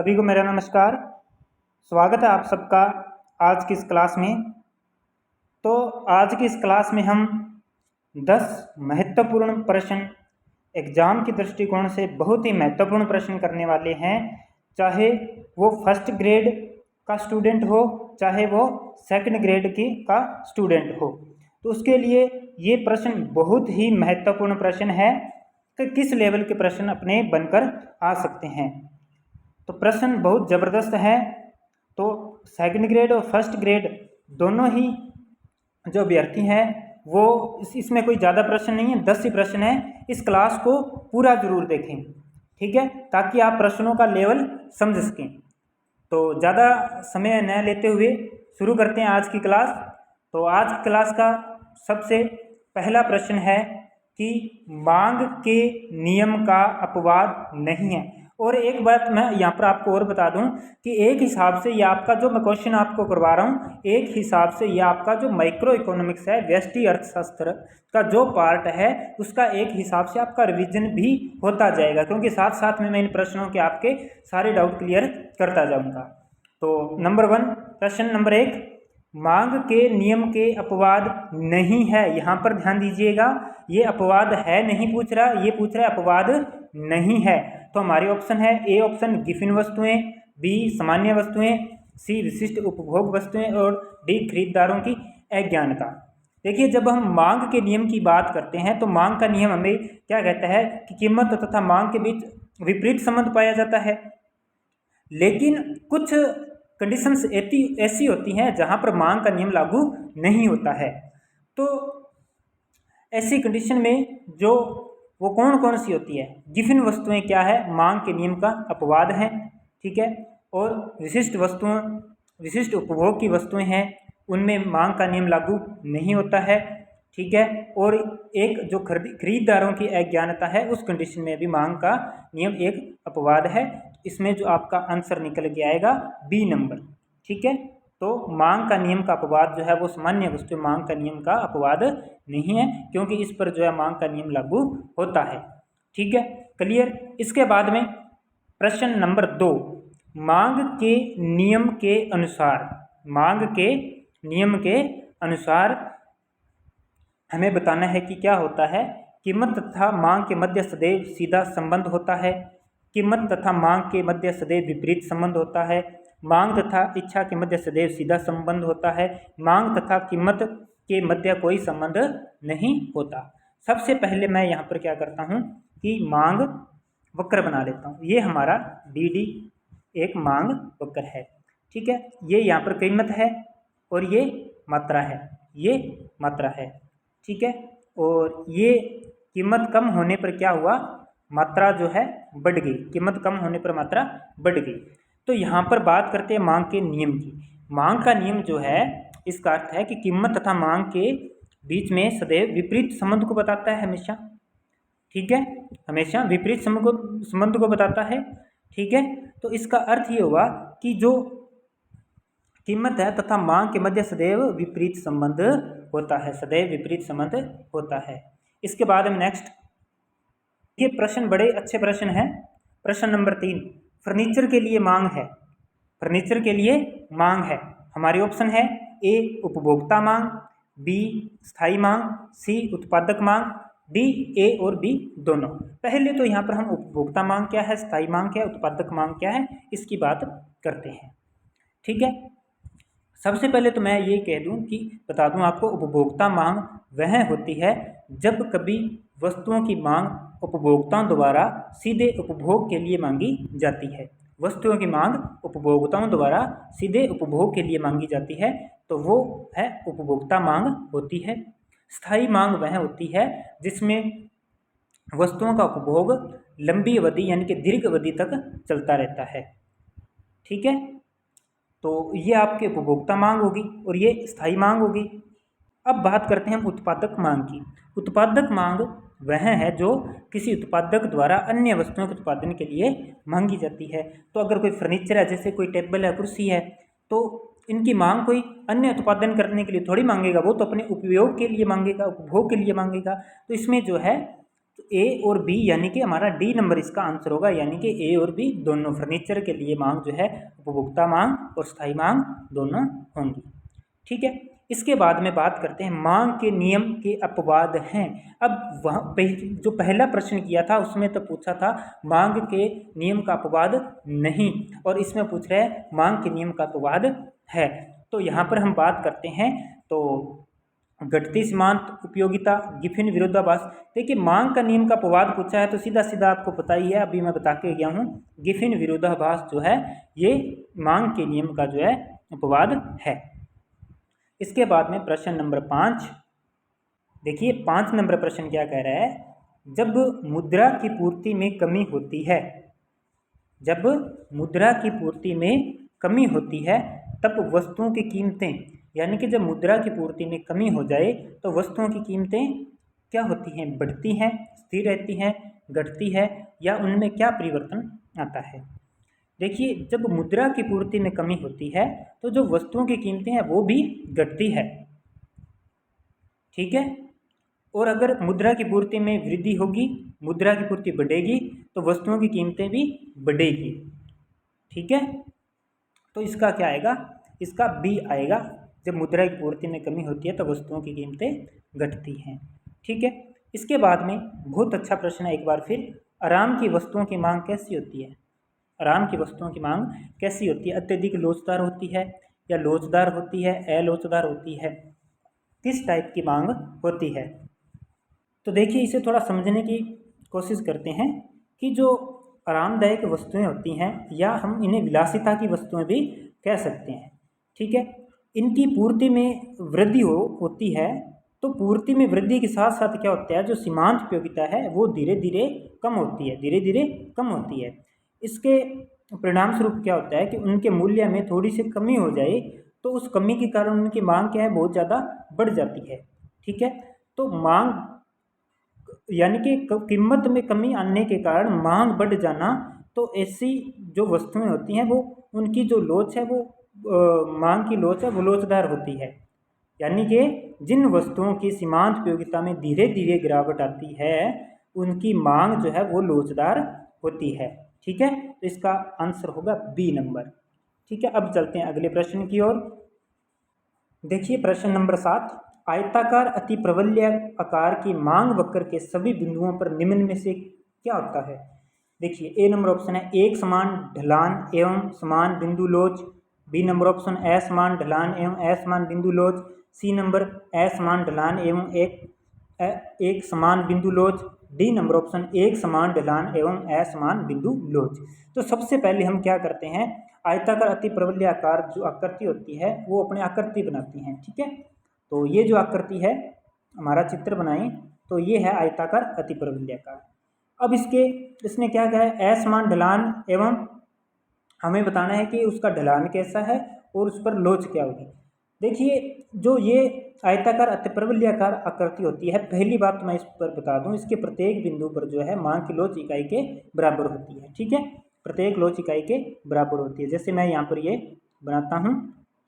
सभी को मेरा नमस्कार। स्वागत है आप सबका आज की इस क्लास में। तो आज की इस क्लास में हम 10 महत्वपूर्ण प्रश्न एग्जाम के दृष्टिकोण से बहुत ही महत्वपूर्ण प्रश्न करने वाले हैं, चाहे वो फर्स्ट ग्रेड का स्टूडेंट हो चाहे वो सेकंड ग्रेड का स्टूडेंट हो। तो उसके लिए ये प्रश्न बहुत ही महत्वपूर्ण प्रश्न है कि किस लेवल के प्रश्न अपने बनकर आ सकते हैं। तो प्रश्न बहुत ज़बरदस्त है। तो सेकंड ग्रेड और फर्स्ट ग्रेड दोनों ही जो अभ्यर्थी हैं वो इसमें कोई ज़्यादा प्रश्न नहीं है, 10 ही प्रश्न है। इस क्लास को पूरा ज़रूर देखें, ठीक है, ताकि आप प्रश्नों का लेवल समझ सकें। तो ज़्यादा समय न लेते हुए शुरू करते हैं आज की क्लास। तो आज की क्लास का सबसे पहला प्रश्न है कि मांग के नियम का अपवाद नहीं है। और एक बात मैं यहाँ पर आपको और बता दूं कि एक हिसाब से ये आपका जो मैं क्वेश्चन आपको करवा रहा हूँ, एक हिसाब से ये आपका जो माइक्रो इकोनॉमिक्स है, व्यष्टि अर्थशास्त्र का जो पार्ट है, उसका एक हिसाब से आपका रिवीजन भी होता जाएगा, क्योंकि साथ साथ में मैं इन प्रश्नों के आपके सारे डाउट क्लियर करता जाऊँगा। तो नंबर 1, प्रश्न नंबर 1, मांग के नियम के अपवाद नहीं है। यहाँ पर ध्यान दीजिएगा, ये अपवाद है नहीं पूछ रहा, ये पूछ रहा है अपवाद नहीं है। तो हमारे ऑप्शन है ए ऑप्शन गिफिन वस्तुएं, बी सामान्य वस्तुएं, सी विशिष्ट उपभोग वस्तुएं और डी खरीदारों की अज्ञानता। देखिए, जब हम मांग के नियम की बात करते हैं तो मांग का नियम हमें क्या कहता है कि कीमत तथा मांग के बीच विपरीत संबंध पाया जाता है। लेकिन कुछ कंडीशंस ऐसी होती हैं जहां पर मांग का नियम लागू नहीं होता है। तो ऐसी कंडीशन में जो वो कौन कौन सी होती है? गिफिन वस्तुएं क्या है? मांग के नियम का अपवाद है, ठीक है। और विशिष्ट उपभोग की वस्तुएं हैं, उनमें मांग का नियम लागू नहीं होता है, ठीक है। और एक जो खरीदारों की अज्ञानता है, उस कंडीशन में भी मांग का नियम एक अपवाद है। इसमें जो आपका आंसर निकल के आएगा बी नंबर, ठीक है। तो मांग का नियम का अपवाद जो है वो सामान्य वस्तु मांग का नियम का अपवाद नहीं है, क्योंकि इस पर जो है मांग का नियम लागू होता है, ठीक है, क्लियर। इसके बाद में प्रश्न नंबर 2, मांग के नियम के अनुसार, मांग के नियम के अनुसार हमें बताना है कि क्या होता है। कीमत तथा मांग के मध्य सदैव सीधा संबंध होता है, कीमत तथा मांग के मध्य सदैव विपरीत संबंध होता है, मांग तथा इच्छा के मध्य सदैव सीधा संबंध होता है, मांग तथा कीमत के मध्य कोई संबंध नहीं होता। सबसे पहले मैं यहाँ पर क्या करता हूँ कि मांग वक्र बना लेता हूँ। ये हमारा डी एक मांग वक्र है, ठीक है। ये यहाँ पर कीमत है और ये मात्रा है, ये मात्रा है, ठीक है। और ये कीमत कम होने पर क्या हुआ, मात्रा जो है बढ़ गई, कीमत कम होने पर मात्रा बढ़ गई। तो यहाँ पर बात करते हैं मांग के नियम की। मांग का नियम जो है, इसका अर्थ है कि कीमत तथा मांग के बीच में सदैव विपरीत संबंध को बताता है, हमेशा, ठीक है, हमेशा विपरीत संबंध को बताता है, ठीक है। तो इसका अर्थ ये हुआ कि जो कीमत है तथा मांग के मध्य सदैव विपरीत संबंध होता है, सदैव विपरीत संबंध होता है। इसके बाद में नेक्स्ट, ये प्रश्न बड़े अच्छे प्रश्न हैं। प्रश्न नंबर 3, फर्नीचर के लिए मांग है, फर्नीचर के लिए मांग है। हमारे ऑप्शन है ए उपभोक्ता मांग, बी स्थायी मांग, सी उत्पादक मांग, डी ए और बी दोनों। पहले तो यहाँ पर हम उपभोक्ता मांग क्या है, स्थायी मांग क्या है, उत्पादक मांग क्या है, इसकी बात करते हैं, ठीक है। सबसे पहले तो मैं ये कह दूं कि बता दूं आपको, उपभोक्ता मांग वह होती है जब कभी वस्तुओं की मांग उपभोक्ताओं द्वारा सीधे उपभोग के लिए मांगी जाती है। वस्तुओं की मांग उपभोक्ताओं द्वारा सीधे उपभोग के लिए मांगी जाती है, तो वो है उपभोक्ता मांग होती है। स्थायी मांग वह होती है जिसमें वस्तुओं का उपभोग लंबी अवधि यानी कि दीर्घ अवधि तक चलता रहता है, ठीक है। तो ये आपकी उपभोक्ता मांग होगी और ये स्थायी मांग होगी। अब बात करते हैं हम उत्पादक मांग की। उत्पादक मांग वह है जो किसी उत्पादक द्वारा अन्य वस्तुओं के उत्पादन के लिए मांगी जाती है। तो अगर कोई फर्नीचर है, जैसे कोई टेबल है, कुर्सी है, तो इनकी मांग कोई अन्य उत्पादन करने के लिए थोड़ी मांगेगा, वो तो अपने उपयोग के लिए मांगेगा, उपभोग के लिए मांगेगा। तो इसमें जो है तो ए और बी यानी कि हमारा डी नंबर इसका आंसर होगा, यानी कि ए और बी दोनों फर्नीचर के लिए मांग जो है उपभोक्ता मांग और स्थायी मांग दोनों होंगी। ठीक है, इसके बाद में बात करते हैं मांग के नियम के अपवाद हैं। अब वहाँ जो पहला प्रश्न किया था उसमें तो पूछा था मांग के नियम का अपवाद नहीं, और इसमें पूछ रहे हैं मांग के नियम का अपवाद है। तो यहाँ पर हम बात करते हैं तो घटती सीमांत उपयोगिता, गिफिन विरोधाभास। देखिए मांग का नियम का अपवाद पूछा है तो सीधा सीधा आपको पता ही है, अभी मैं बता के गया हूँ, गिफिन विरोधाभास जो है ये मांग के नियम का जो है अपवाद है। इसके बाद में प्रश्न नंबर 5, देखिए 5 नंबर प्रश्न क्या कह रहा है, जब मुद्रा की पूर्ति में कमी होती है, जब मुद्रा की पूर्ति में कमी होती है तब वस्तुओं की कीमतें, यानी कि जब मुद्रा की पूर्ति में कमी हो जाए तो वस्तुओं की कीमतें क्या होती हैं, बढ़ती हैं, स्थिर रहती हैं, घटती है, या उनमें क्या परिवर्तन आता है। देखिए जब मुद्रा की पूर्ति में कमी होती है तो जो वस्तुओं की कीमतें हैं वो भी घटती है। ठीक है, और अगर मुद्रा की पूर्ति में वृद्धि होगी, मुद्रा की पूर्ति बढ़ेगी तो वस्तुओं की कीमतें भी बढ़ेगी। ठीक है, तो इसका क्या आएगा, इसका बी आएगा, जब मुद्रा की पूर्ति में कमी होती है तो वस्तुओं की कीमतें घटती हैं। ठीक है, इसके बाद में बहुत अच्छा प्रश्न है एक बार फिर, आराम की वस्तुओं की मांग कैसी होती है, आराम की वस्तुओं की मांग कैसी होती है, अत्यधिक लोचदार होती है या लोचदार होती है, अलोचदार होती है, किस टाइप की मांग होती है। तो देखिए इसे थोड़ा समझने की कोशिश करते हैं कि जो आरामदायक वस्तुएं होती हैं या हम इन्हें विलासिता की वस्तुएं भी कह सकते हैं। ठीक है, इनकी पूर्ति में वृद्धि होती है, तो पूर्ति में वृद्धि के साथ साथ क्या होता है, जो सीमांत उपयोगिता है वो धीरे धीरे कम होती है, धीरे धीरे कम होती है। इसके परिणाम स्वरूप क्या होता है कि उनके मूल्य में थोड़ी सी कमी हो जाए तो उस कमी के कारण उनकी मांग क्या है, बहुत ज़्यादा बढ़ जाती है। ठीक है, तो मांग यानी कि कीमत में कमी आने के कारण मांग बढ़ जाना, तो ऐसी जो वस्तुएं होती हैं वो उनकी जो लोच है वो मांग की लोच है वो लोचदार होती है, यानी कि जिन वस्तुओं की सीमांत उपयोगिता में धीरे धीरे गिरावट आती है उनकी मांग जो है वो लोचदार होती है। ठीक है, तो इसका आंसर होगा बी नंबर। ठीक है, अब चलते हैं अगले प्रश्न की ओर। देखिए प्रश्न नंबर 7, आयताकार अति प्रबल्य आकार की मांग वक्र के सभी बिंदुओं पर निम्न में से क्या होता है। देखिए ए नंबर ऑप्शन है एक समान ढलान एवं समान बिंदु लोच, बी नंबर ऑप्शन असमान ढलान एवं असमान बिंदु लोच, सी नंबर असमान ढलान एवं एक समान बिंदु लोच, डी नंबर ऑप्शन एक समान ढलान एवं असमान बिंदु लोच। तो सबसे पहले हम क्या करते हैं, आयताकार अति प्रबल्य आकार जो आकृति होती है वो अपने आकृति बनाती हैं। ठीक है, तो ये जो आकृति है हमारा चित्र बनाएं तो ये है आयताकार अति प्रबल्य आकार। अब इसने क्या कहा है, असमान ढलान एवं हमें बताना है कि उसका ढलान कैसा है और उस पर लोच क्या होगी। देखिए जो ये आयताकार अति प्रबल्य आकार आकृति होती है, पहली बात मैं इस पर बता दूं, इसके प्रत्येक बिंदु पर जो है मांग की लोच इकाई के बराबर होती है। ठीक है, प्रत्येक लोच इकाई के बराबर होती है। जैसे मैं यहाँ पर ये बनाता हूँ,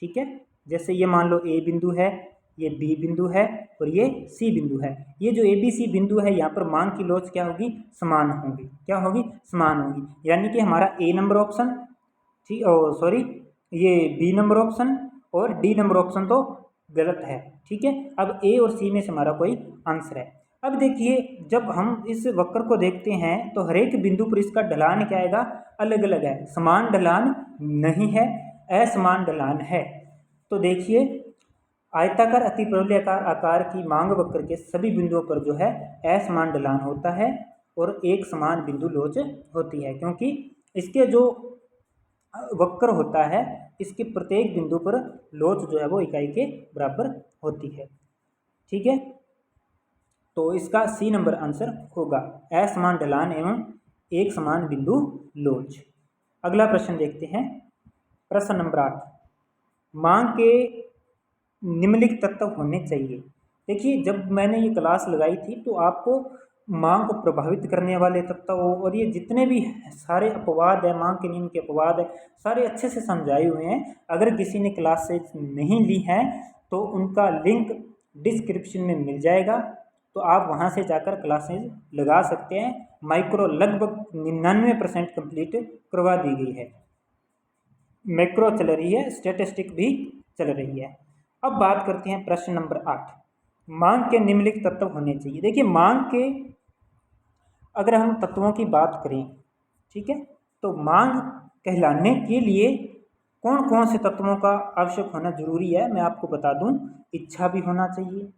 ठीक है, जैसे ये मान लो ए बिंदु है, ये बी बिंदु है और ये सी बिंदु है। ये जो ए बी सी बिंदु है यहाँ पर मांग की लोच क्या होगी, समान होगी। क्या होगी, समान होगी, यानी कि हमारा ए नंबर ऑप्शन, ठीक, सॉरी ये बी नंबर ऑप्शन और डी नंबर ऑप्शन तो गलत है। ठीक है, अब ए और सी में से हमारा कोई आंसर है। अब देखिए जब हम इस वक्र को देखते हैं तो हर एक बिंदु पर इसका ढलान क्या आएगा, अलग अलग है, समान ढलान नहीं है, असमान ढलान है। तो देखिए आयताकार अति प्रबल्य आकार की मांग वक्र के सभी बिंदुओं पर जो है असमान ढलान होता है और एक समान बिंदु लोच होती है, क्योंकि इसके जो वक्र होता है इसके प्रत्येक बिंदु पर लोच जो है वो इकाई के बराबर होती है। ठीक है, तो इसका सी नंबर आंसर होगा, असमान ढलान एवं एक समान बिंदु लोच। अगला प्रश्न देखते हैं, प्रश्न नंबर 8, मांग के निम्नलिखित तत्व होने चाहिए। देखिए जब मैंने ये क्लास लगाई थी तो आपको मांग को प्रभावित करने वाले तत्व और ये जितने भी सारे अपवाद है, मांग के नियम के अपवाद है, सारे अच्छे से समझाए हुए हैं। अगर किसी ने क्लासेज नहीं ली है तो उनका लिंक डिस्क्रिप्शन में मिल जाएगा, तो आप वहाँ से जाकर क्लासेज लगा सकते हैं। माइक्रो लगभग 99% कंप्लीट करवा दी गई है। मैक्रो चल रही है, स्टैटिस्टिक भी चल रही है। अब बात करते हैं प्रश्न नंबर 8। मांग के निम्नलिखित तत्व होने चाहिए। देखिए, मांग के अगर हम तत्वों की बात करें, ठीक है, तो मांग कहलाने के लिए कौन कौन से तत्वों का आवश्यक होना जरूरी है, मैं आपको बता दूं। इच्छा भी होना चाहिए,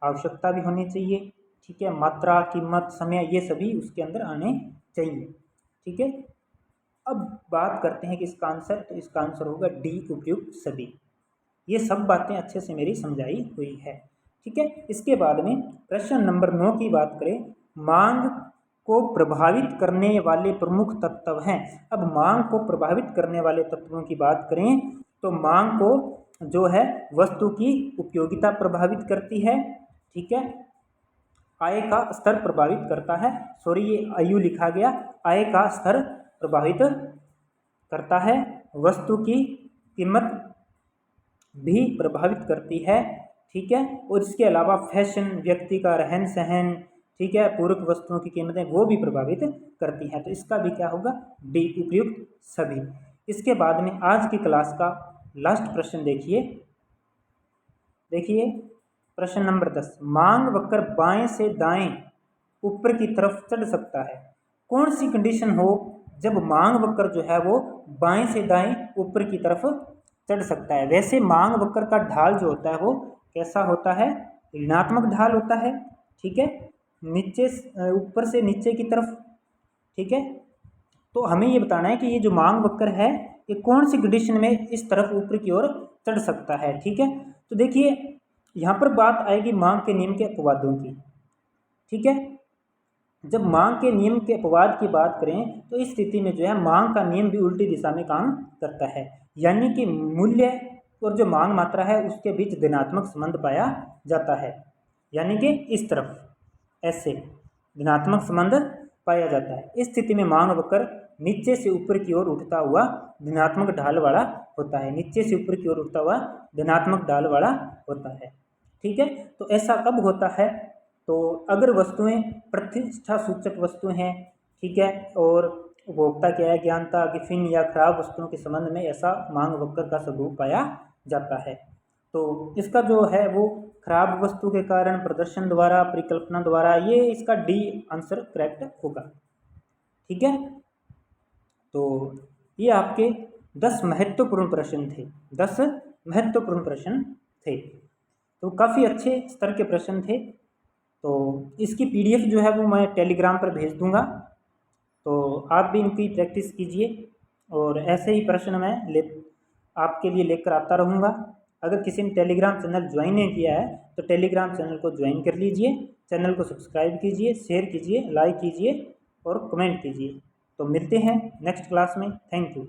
आवश्यकता भी होनी चाहिए, ठीक है, मात्रा, कीमत, समय, ये सभी उसके अंदर आने चाहिए, ठीक है। अब बात करते हैं कि इसका आंसर, तो इसका आंसर होगा डी, उपयुक्त सभी। ये सब बातें अच्छे से मेरी समझाई हुई है, ठीक है। इसके बाद में प्रश्न नंबर 9 की बात करें, मांग को प्रभावित करने वाले प्रमुख तत्व हैं। अब मांग को प्रभावित करने वाले तत्वों की बात करें तो मांग को जो है वस्तु की उपयोगिता प्रभावित करती है, ठीक है, आय का स्तर प्रभावित करता है, सॉरी ये आयु लिखा गया, आय का स्तर प्रभावित करता है, वस्तु की कीमत भी प्रभावित करती है, ठीक है, और इसके अलावा फैशन, व्यक्ति का रहन सहन, ठीक है, पूरक वस्तुओं की कीमतें वो भी प्रभावित करती हैं। तो इसका भी क्या होगा, डी, उपयुक्त सभी। इसके बाद में आज की क्लास का लास्ट प्रश्न देखिए। देखिए प्रश्न नंबर 10, मांग वक्र बाएं से दाएं ऊपर की तरफ चढ़ सकता है। कौन सी कंडीशन हो जब मांग वक्र जो है वो बाएं से दाएं ऊपर की तरफ चढ़ सकता है। वैसे मांग वक्र का ढाल जो होता है वो कैसा होता है, ऋणात्मक ढाल होता है, ठीक है, नीचे ऊपर से नीचे की तरफ, ठीक है। तो हमें ये बताना है कि ये जो मांग वक्र है ये कौन सी कंडीशन में इस तरफ ऊपर की ओर चढ़ सकता है, ठीक है। तो देखिए यहाँ पर बात आएगी मांग के नियम के अपवादों की, ठीक है। जब मांग के नियम के अपवाद की बात करें तो इस स्थिति में जो है मांग का नियम भी उल्टी दिशा में काम करता है, यानी कि मूल्य और जो मांग मात्रा है उसके बीच धनात्मक संबंध पाया जाता है, यानी कि इस तरफ ऐसे धनात्मक संबंध पाया जाता है। इस स्थिति में मांग वक्र नीचे से ऊपर की ओर उठता हुआ धनात्मक ढाल वाला होता है, नीचे से ऊपर की ओर उठता हुआ धनात्मक ढाल वाला होता है, ठीक है। तो ऐसा कब होता है, तो अगर वस्तुएं प्रतिष्ठा सूचक वस्तु हैं, ठीक है, और उपभोक्ता क्या है, ज्ञानता, गिफिन या खराब वस्तुओं के संबंध में ऐसा मांग वक्र का स्वरूप पाया जाता है। तो इसका जो है वो खराब वस्तु के कारण, प्रदर्शन द्वारा, परिकल्पना द्वारा, ये इसका डी आंसर करेक्ट होगा, ठीक है। तो ये आपके 10 महत्वपूर्ण प्रश्न थे, 10 महत्वपूर्ण प्रश्न थे, तो काफ़ी अच्छे स्तर के प्रश्न थे। तो इसकी पीडीएफ जो है वो मैं टेलीग्राम पर भेज दूंगा, तो आप भी इनकी प्रैक्टिस कीजिए और ऐसे ही प्रश्न मैं आपके लिए लेकर आता रहूँगा। अगर किसी ने टेलीग्राम चैनल ज्वाइन नहीं किया है तो टेलीग्राम चैनल को ज्वाइन कर लीजिए, चैनल को सब्सक्राइब कीजिए, शेयर कीजिए, लाइक कीजिए और कमेंट कीजिए। तो मिलते हैं नेक्स्ट क्लास में। Thank you.